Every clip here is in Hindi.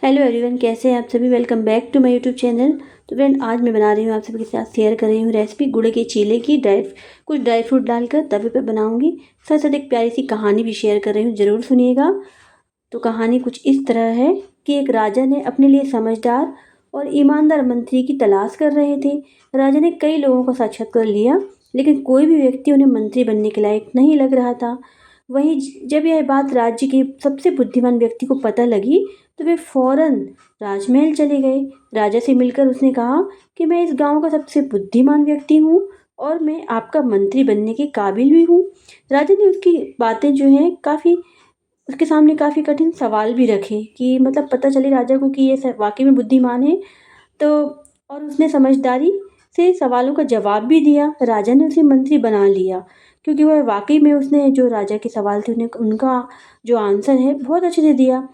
हेलो एवरीवन, कैसे हैं आप सभी। Welcome back to my YouTube channel. तो फ्रेंड, आज मैं बना रही हूँ आप सभी के साथ शेयर कर रही हूँ रेसिपी गुड़ के चीले की। कुछ ड्राई फ्रूट डालकर तवे पे बनाऊंगी। साथ साथ एक प्यारी सी कहानी भी शेयर कर रही हूँ, ज़रूर सुनिएगा। तो कहानी कुछ इस तरह है कि एक राजा ने अपने लिए समझदार और ईमानदार मंत्री की तलाश कर रहे थे। राजा ने कई लोगों का साक्षात्कार लिया, लेकिन कोई भी व्यक्ति उन्हें मंत्री बनने के लायक नहीं लग रहा था। वहीं जब यह बात राज्य के सबसे बुद्धिमान व्यक्ति को पता लगी, तो वे फौरन राजमहल चले गए। राजा से मिलकर उसने कहा कि मैं इस गांव का सबसे बुद्धिमान व्यक्ति हूँ और मैं आपका मंत्री बनने के काबिल भी हूँ। राजा ने उसकी बातें जो हैं काफ़ी उसके सामने काफ़ी कठिन सवाल भी रखे कि मतलब पता चले राजा को कि ये वाकई में बुद्धिमान है। तो और उसने समझदारी से सवालों का जवाब भी दिया। राजा ने उसे मंत्री बना लिया, क्योंकि वह वाकई में उसने जो राजा के सवाल थे उन्हें उनका जो आंसर है बहुत अच्छे से दिया।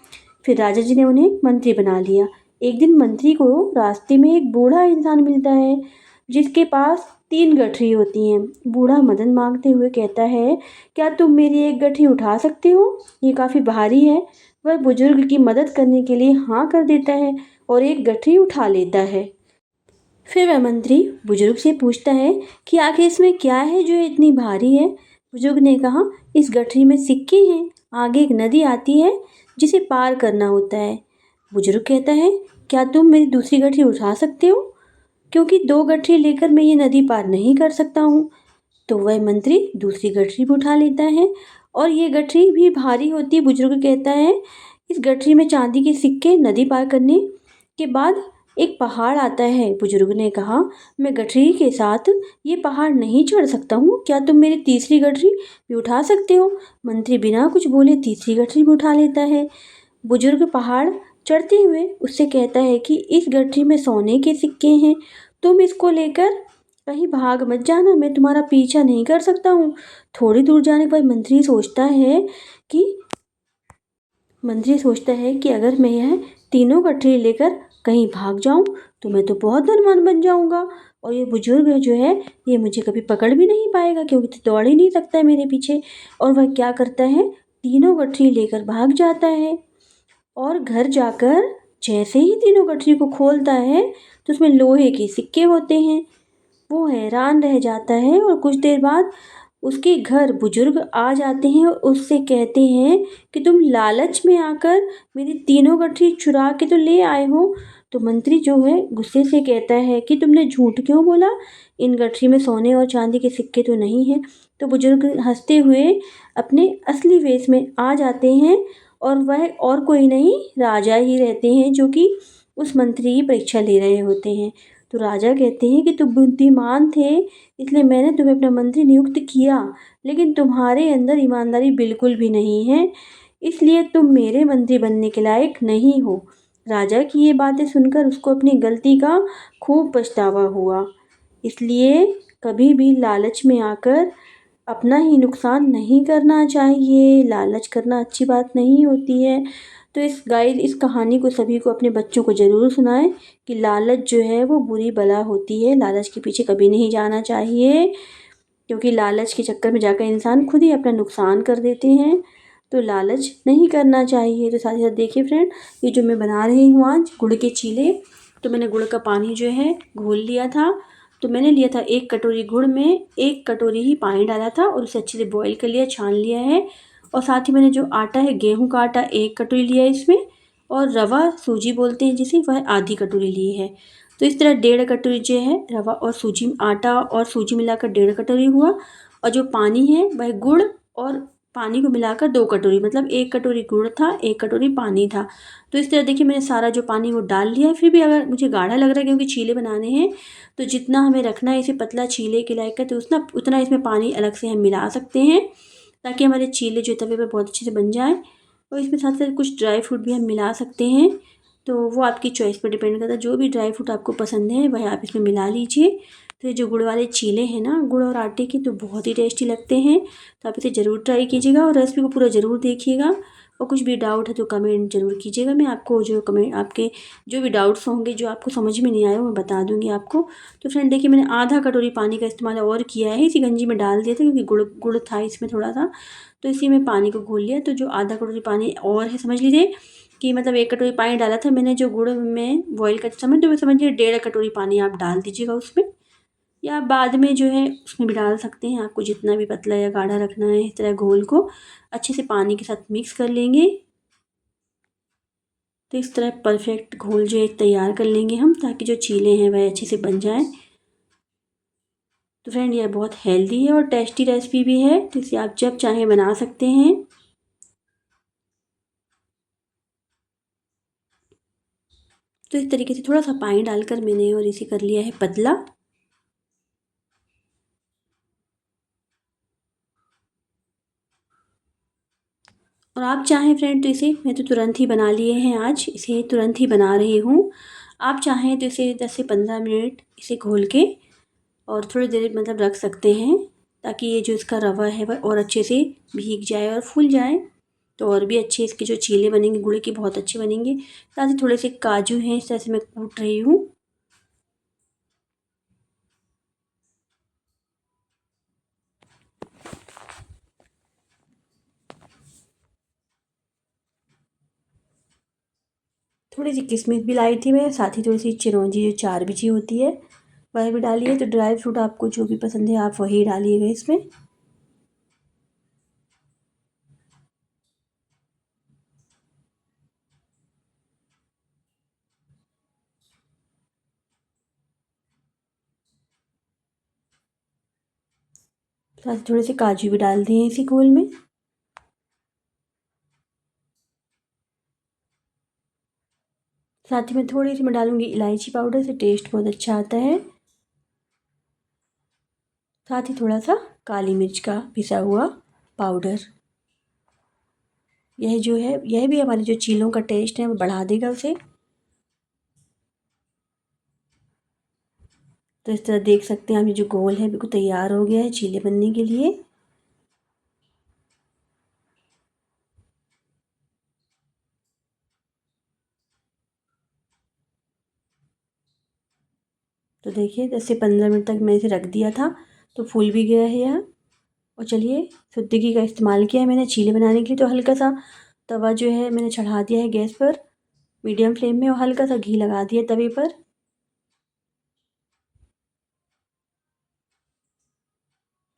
फिर राजा जी ने उन्हें मंत्री बना लिया। एक दिन मंत्री को रास्ते में एक बूढ़ा इंसान मिलता है, जिसके पास 3 गठरी होती हैं। बूढ़ा मदन मांगते हुए कहता है, क्या तुम मेरी एक गठरी उठा सकते हो? ये काफ़ी भारी है। वह बुजुर्ग की मदद करने के लिए हाँ कर देता है और एक गठरी उठा लेता है। फिर वह मंत्री बुजुर्ग से पूछता है कि आखिर इसमें क्या है जो इतनी भारी है। बुजुर्ग ने कहा, इस गठरी में सिक्के हैं। आगे एक नदी आती है जिसे पार करना होता है। बुजुर्ग कहता है, क्या तुम मेरी दूसरी गठरी उठा सकते हो? क्योंकि 2 गठरी लेकर मैं ये नदी पार नहीं कर सकता हूँ। तो वह मंत्री दूसरी गठरी भी उठा लेता है और ये गठरी भी भारी होती है। बुजुर्ग कहता है, इस गठरी में चांदी के सिक्के। नदी पार करने के बाद एक पहाड़ आता है। बुजुर्ग ने कहा, मैं गठरी के साथ ये पहाड़ नहीं चढ़ सकता हूँ। क्या तुम मेरी तीसरी गठरी भी उठा सकते हो? मंत्री बिना कुछ बोले तीसरी गठरी भी उठा लेता है। बुजुर्ग पहाड़ चढ़ते हुए उससे कहता है कि इस गठरी में सोने के सिक्के हैं। तुम इसको लेकर कहीं भाग मत जाना, मैं तुम्हारा पीछा नहीं कर सकता हूँ। थोड़ी दूर जाने पर कि मंत्री सोचता है कि अगर मैं यह तीनों गठरी लेकर कहीं भाग जाऊं तो मैं तो बहुत धनवान बन जाऊंगा, और ये बुजुर्ग जो है ये मुझे कभी पकड़ भी नहीं पाएगा, क्योंकि तो दौड़ ही नहीं सकता है मेरे पीछे। और वह क्या करता है, तीनों गठरी लेकर भाग जाता है। और घर जाकर जैसे ही तीनों गठरी को खोलता है तो उसमें लोहे के सिक्के होते हैं। वो हैरान रह जाता है और कुछ देर बाद उसके घर बुजुर्ग आ जाते हैं और उससे कहते हैं कि तुम लालच में आकर मेरी तीनों गठरी चुरा के तो ले आए हो। तो मंत्री जो है गुस्से से कहता है कि तुमने झूठ क्यों बोला, इन गठरी में सोने और चांदी के सिक्के तो नहीं हैं। तो बुजुर्ग हंसते हुए अपने असली वेश में आ जाते हैं और वह और कोई नहीं राजा ही रहते हैं, जो कि उस मंत्री की परीक्षा ले रहे होते हैं। तो राजा कहते हैं कि तुम बुद्धिमान थे, इसलिए मैंने तुम्हें अपना मंत्री नियुक्त किया, लेकिन तुम्हारे अंदर ईमानदारी बिल्कुल भी नहीं है, इसलिए तुम मेरे मंत्री बनने के लायक नहीं हो। राजा की ये बातें सुनकर उसको अपनी गलती का खूब पछतावा हुआ। इसलिए कभी भी लालच में आकर अपना ही नुकसान नहीं करना चाहिए। लालच करना अच्छी बात नहीं होती है। तो इस कहानी को सभी को, अपने बच्चों को ज़रूर सुनाएं कि लालच जो है वो बुरी बला होती है। लालच के पीछे कभी नहीं जाना चाहिए, क्योंकि लालच के चक्कर में जाकर इंसान खुद ही अपना नुकसान कर देते हैं। तो लालच नहीं करना चाहिए। तो साथ ही साथ देखिए फ्रेंड, ये जो मैं बना रही हूँ आज गुड़ के चीले, तो मैंने गुड़ का पानी जो है घोल लिया था। तो मैंने लिया था 1 कटोरी गुड़ में 1 कटोरी ही पानी डाला था और उसे अच्छे से बॉईल कर लिया, छान लिया है। और साथ ही मैंने जो आटा है, गेहूं का आटा 1 कटोरी लिया है इसमें, और रवा सूजी बोलते हैं जिसे, वह आधी कटोरी ली है। तो इस तरह 1.5 कटोरी जो है रवा और सूजी, आटा और सूजी मिलाकर 1.5 कटोरी हुआ। और जो पानी है वह गुड़ और पानी को मिलाकर 2 कटोरी, मतलब 1 कटोरी गुड़ था, 1 कटोरी पानी था। तो इस तरह देखिए मैंने सारा जो पानी वो डाल लिया। फिर भी अगर मुझे गाढ़ा लग रहा है, क्योंकि चीले बनाने हैं, तो जितना हमें रखना है इसे पतला चीले के लायक है, तो उतना इसमें पानी अलग से हम मिला सकते हैं, ताकि हमारे चीले जो तवे पर बहुत अच्छे से बन जाए। और इसमें साथ साथ कुछ ड्राई फ्रूट भी हम मिला सकते हैं, तो वो आपकी चॉइस पर डिपेंड करता है। जो भी ड्राई फ्रूट आपको पसंद है वह आप इसमें मिला लीजिए। तो ये जो गुड़ वाले चीले हैं ना, गुड़ और आटे के, तो बहुत ही टेस्टी लगते हैं। तो आप इसे ज़रूर ट्राई कीजिएगा और रेसिपी को पूरा ज़रूर देखिएगा। और कुछ भी डाउट है तो कमेंट ज़रूर कीजिएगा। मैं आपको जो कमेंट, आपके जो भी डाउट्स होंगे, जो आपको समझ में नहीं आया, वो मैं बता दूँगी आपको। तो फ्रेंड देखिए, मैंने आधा कटोरी पानी का इस्तेमाल और किया है, इसी गंजी में डाल दिया था, क्योंकि गुड़ गुड़ था इसमें थोड़ा सा, तो इसी में पानी को घोल लिया। तो जो आधा कटोरी पानी और है, समझ लीजिए कि मतलब 1 कटोरी पानी डाला था मैंने जो गुड़ में बॉईल करते समय, तो समझिए 1.5 कटोरी पानी आप डाल दीजिएगा उसमें, या आप बाद में जो है उसमें भी डाल सकते हैं। आपको जितना भी पतला या गाढ़ा रखना है, इस तरह घोल को अच्छे से पानी के साथ मिक्स कर लेंगे। तो इस तरह परफेक्ट घोल जो एक तैयार कर लेंगे हम, ताकि जो चीले हैं वह अच्छे से बन जाएं। तो फ्रेंड, यह बहुत हेल्दी है और टेस्टी रेसिपी भी है, तो इसे आप जब चाहें बना सकते हैं। तो इस तरीके से थोड़ा सा पानी डालकर मैंने और इसे कर लिया है पतला। और आप चाहें फ्रेंड तो इसे, मैं तो तुरंत ही बना लिए हैं, आज इसे तुरंत ही बना रही हूँ। आप चाहें तो इसे 10 से 15 मिनट इसे घोल के और थोड़ी देर मतलब रख सकते हैं, ताकि ये जो इसका रवा है वह और अच्छे से भीग जाए और फूल जाए। तो और भी अच्छे इसके जो चीले बनेंगे गुड़ के, बहुत अच्छे बनेंगे। साथ ही थोड़े से काजू हैं, इस तरह से मैं कूट रही हूँ। थोड़ी सी किशमिश भी लाई थी मैं, साथ ही थोड़ी सी चिरौंजी जो 4 बीजी होती है वह भी डाली है। तो ड्राई फ्रूट आपको जो भी पसंद है आप वही डालिएगा इसमें। साथ ही थोड़े से काजू भी डाल दिए इसी घोल में। साथ ही में थोड़ी सी मैं डालूंगी इलायची पाउडर, से टेस्ट बहुत अच्छा आता है। साथ ही थोड़ा सा काली मिर्च का पिसा हुआ पाउडर। यह जो है, यह भी हमारे जो चीलों का टेस्ट है वो बढ़ा देगा उसे। तो इस तरह देख सकते हैं, हम ये जो घोल है बिल्कुल तैयार हो गया है चीले बनने के लिए। तो देखिए 10 से 15 मिनट तक मैं इसे रख दिया था, तो फूल भी गया है यह। और चलिए, शुद्ध घी का इस्तेमाल किया है मैंने चीले बनाने के लिए। तो हल्का सा तवा जो है मैंने चढ़ा दिया है गैस पर मीडियम फ्लेम में, और हल्का सा घी लगा दिया तवे पर।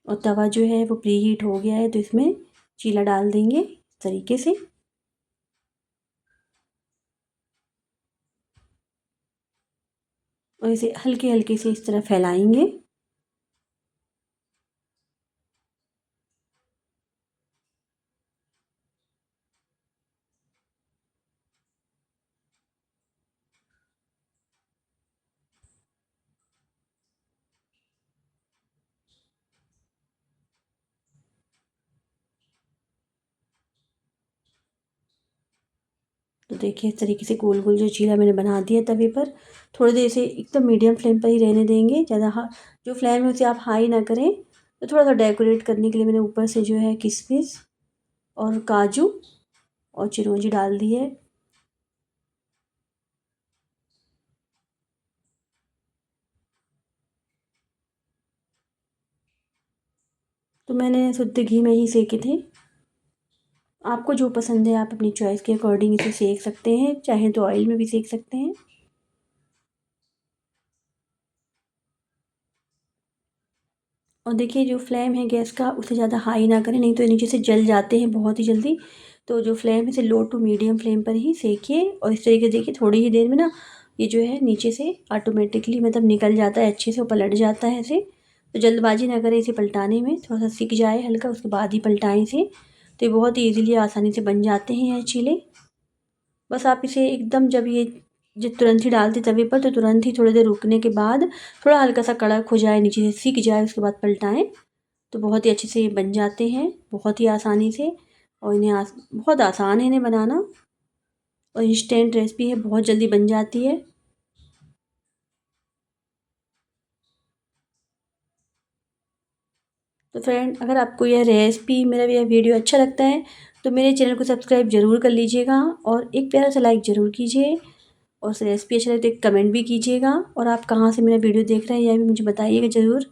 और तवा जो है वो प्री हीट हो गया है, तो इसमें चीला डाल देंगे इस तरीके से। और इसे हल्के हल्के से इस तरह फैलाएंगे। तो देखिए इस तरीके से गोल गोल जो चीला मैंने बना दिया तवे पर। थोड़ी देर से एकदम मीडियम फ्लेम पर ही रहने देंगे, ज़्यादा जो फ्लेम है उसे आप हाई ना करें। तो थोड़ा सा डेकोरेट करने के लिए मैंने ऊपर से जो है किशमिश और काजू और चिरौंजी डाल दी है। तो मैंने शुद्ध घी में ही सेके थे। आपको जो पसंद है आप अपनी चॉइस के अकॉर्डिंग इसे सेक सकते हैं, चाहे तो ऑयल में भी सेक सकते हैं। और देखिए जो फ्लेम है गैस का, उसे ज़्यादा हाई ना करें, नहीं तो ये नीचे से जल जाते हैं बहुत ही जल्दी। तो जो फ्लेम है इसे लो टू मीडियम फ्लेम पर ही सेकिए। और इस तरीके से देखिए थोड़ी ही देर में ना ये जो है नीचे से ऑटोमेटिकली मतलब निकल जाता है अच्छे से, वो पलट जाता है ऐसे। तो जल्दबाजी ना करें इसे पलटाने में, थोड़ा सा सिक जाए हल्का उसके बाद ही पलटाएं इसे। तो ये बहुत ही ईज़िली आसानी से बन जाते हैं यह चीले। बस आप इसे एकदम जब ये तुरंत ही डालते तवे पर, तो तुरंत ही थोड़ी देर रुकने के बाद थोड़ा हल्का सा कड़क हो जाए, नीचे से सिक जाए, उसके बाद पलटाएं। तो बहुत ही अच्छे से ये बन जाते हैं, बहुत ही आसानी से। और इन्हें बहुत आसान है इन्हें बनाना, और इंस्टेंट रेसिपी है, बहुत जल्दी बन जाती है। तो फ्रेंड, अगर आपको यह रेसिपी, मेरा यह वीडियो अच्छा लगता है तो मेरे चैनल को सब्सक्राइब ज़रूर कर लीजिएगा, और एक प्यारा सा लाइक ज़रूर कीजिए। और रेसिपी अच्छा लगे तो एक कमेंट भी कीजिएगा, और आप कहाँ से मेरा वीडियो देख रहे हैं यह भी मुझे बताइएगा ज़रूर।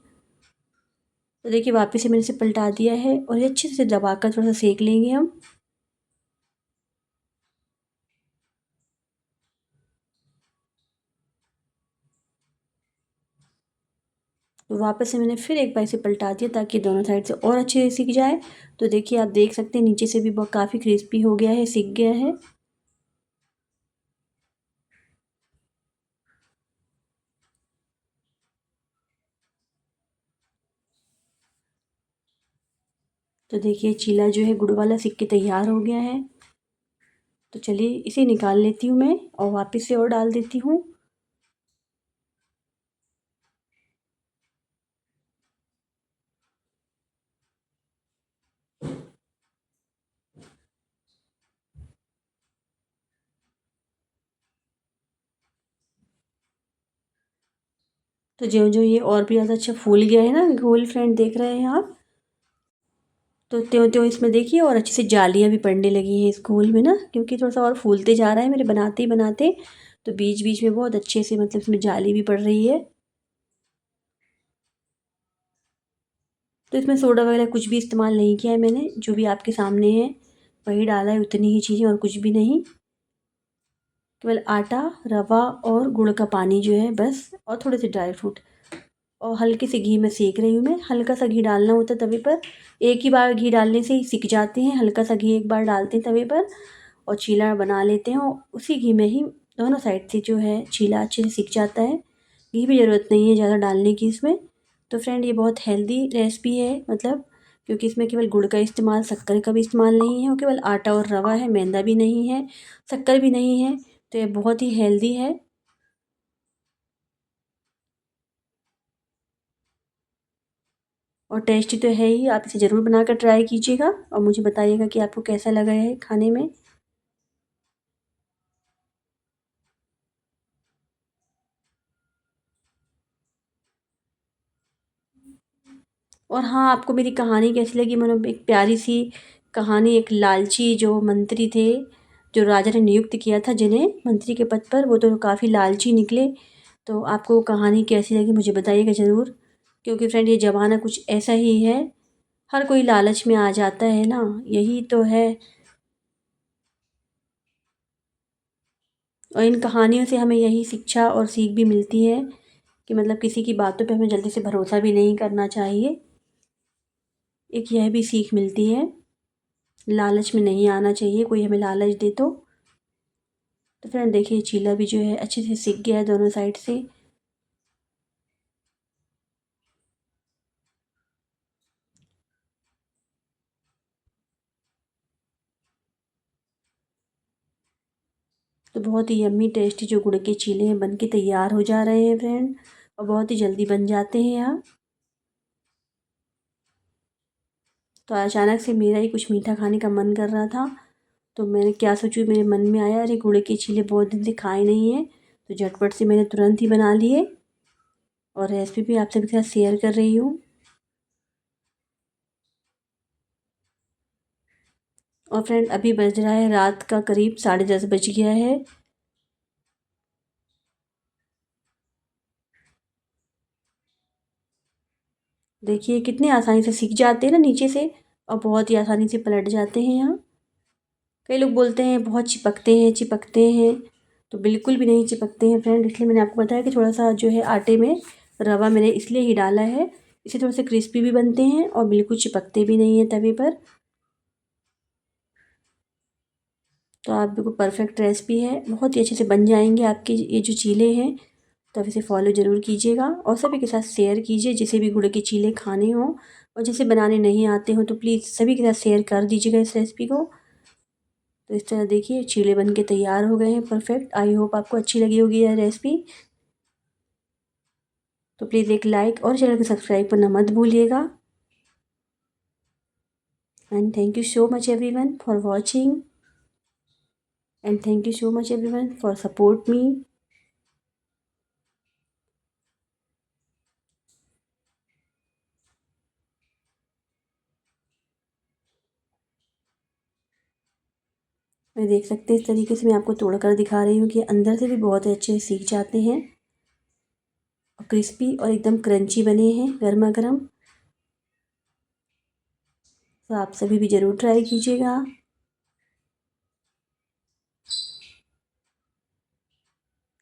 तो देखिए वापस से मैंने इसे पलटा दिया है, और ये अच्छे से दबाकर थोड़ा सा सेक लेंगे हम। तो वापस से मैंने फिर एक बार इसे पलटा दिया ताकि दोनों साइड से और अच्छे से सिक जाए। तो देखिए आप देख सकते हैं नीचे से भी बहुत काफ़ी क्रिस्पी हो गया है, सिक गया है। तो देखिए चीला जो है गुड़ वाला सिक के तैयार हो गया है। तो चलिए इसे निकाल लेती हूँ मैं और वापस से और डाल देती हूँ। तो जो जो ये और भी ज़्यादा अच्छा फूल गया है ना गोल, फ्रेंड देख रहे हैं आप। तो त्यों त्यों इसमें देखिए और अच्छी से जालियाँ भी पड़ने लगी हैं इस घोल में ना, क्योंकि थोड़ा सा और फूलते जा रहा है मेरे बनाते ही बनाते। तो बीच बीच में बहुत अच्छे से मतलब इसमें जाली भी पड़ रही है। तो इसमें सोडा वगैरह कुछ भी इस्तेमाल नहीं किया है मैंने, जो भी आपके सामने है वही डाला है, उतनी ही चीज़ें और कुछ भी नहीं। केवल आटा, रवा और गुड़ का पानी जो है बस, और थोड़े से ड्राई फ्रूट और हल्के से घी में सेक रही हूँ मैं। हल्का सा घी डालना होता है तवे पर, एक ही बार घी डालने से ही सिक जाते हैं। हल्का सा घी एक बार डालते हैं तवे पर और चीला बना लेते हैं और उसी घी में ही दोनों साइड से जो है चीला अच्छे से सिक जाता है। घी भी ज़रूरत नहीं है ज़्यादा डालने की इसमें। तो फ्रेंड ये बहुत हेल्दी रेसिपी है, मतलब क्योंकि इसमें केवल गुड़ का इस्तेमाल, शक्कर का भी इस्तेमाल नहीं है, और केवल आटा और रवा है, मैदा भी नहीं है, शक्कर भी नहीं है। तो ये बहुत ही हेल्दी है। और टेस्टी तो है ही, आप इसे ज़रूर बनाकर ट्राई कीजिएगा और मुझे बताइएगा कि आपको कैसा लगा है खाने में। और हाँ, आपको मेरी कहानी कैसी लगी? मैंने एक प्यारी सी कहानी, एक लालची जो मंत्री थे, जो राजा ने नियुक्त किया था जिन्हें मंत्री के पद पर, वो तो काफ़ी लालची निकले। तो आपको वो कहानी कैसी लगी मुझे बताइएगा ज़रूर, क्योंकि फ्रेंड ये ज़माना कुछ ऐसा ही है, हर कोई लालच में आ जाता है ना, यही तो है। और इन कहानियों से हमें यही शिक्षा और सीख भी मिलती है कि मतलब किसी की बातों पे हमें जल्दी से भरोसा भी नहीं करना चाहिए। एक यह भी सीख मिलती है, लालच में नहीं आना चाहिए, कोई हमें लालच दे तो फ्रेंड देखिए चीला भी जो है अच्छे से सिक गया है दोनों साइड से। तो बहुत ही यम्मी टेस्टी जो गुड़ के चीले हैं बन के तैयार हो जा रहे हैं फ्रेंड, और बहुत ही जल्दी बन जाते हैं यहाँ। तो अचानक से मेरा ही कुछ मीठा खाने का मन कर रहा था, तो मैंने क्या सोचूं, मेरे मन में आया अरे गुड़ के चीले बहुत दिन से खाए नहीं हैं, तो झटपट से मैंने तुरंत ही बना लिए और रेसिपी भी आप सभी के साथ शेयर कर रही हूँ। और फ्रेंड अभी बज रहा है रात का करीब 10:30 बज गया है। देखिए कितने आसानी से सीख जाते हैं ना नीचे से, और बहुत ही आसानी से पलट जाते हैं यहाँ। कई लोग बोलते हैं बहुत चिपकते हैं चिपकते हैं, तो बिल्कुल भी नहीं चिपकते हैं फ्रेंड। इसलिए मैंने आपको बताया कि थोड़ा सा जो है आटे में रवा मैंने इसलिए ही डाला है, इससे थोड़े से क्रिस्पी भी बनते हैं और बिल्कुल चिपकते भी नहीं हैं तवे पर। तो आप बिल्कुल परफेक्ट रेसिपी है, बहुत ही अच्छे से बन जाएंगे आपके ये जो चीले हैं। तो आप इसे फॉलो ज़रूर कीजिएगा और सभी के साथ शेयर कीजिए जिसे भी गुड़ के चीले खाने हों, और जिसे बनाने नहीं आते हों तो प्लीज़ सभी के साथ शेयर कर दीजिएगा इस रेसिपी को। तो इस तरह देखिए चीले बन के तैयार हो गए हैं परफेक्ट। आई होप आपको अच्छी लगी होगी यह रेसिपी। तो प्लीज़ एक लाइक और चैनल को सब्सक्राइब करना मत भूलिएगा। And thank you so much everyone for watching, and thank you so much everyone for support me. मैं देख सकते हैं इस तरीके से मैं आपको तोड़कर दिखा रही हूँ कि अंदर से भी बहुत अच्छे से सीख जाते हैं और क्रिस्पी और एकदम क्रंची बने हैं गर्मा गर्म। तो आप सभी भी ज़रूर ट्राई कीजिएगा।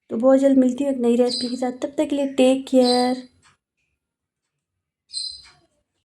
तो बहुत जल्द मिलती हूँ एक नई रेसिपी के साथ, तब तक के लिए टेक केयर।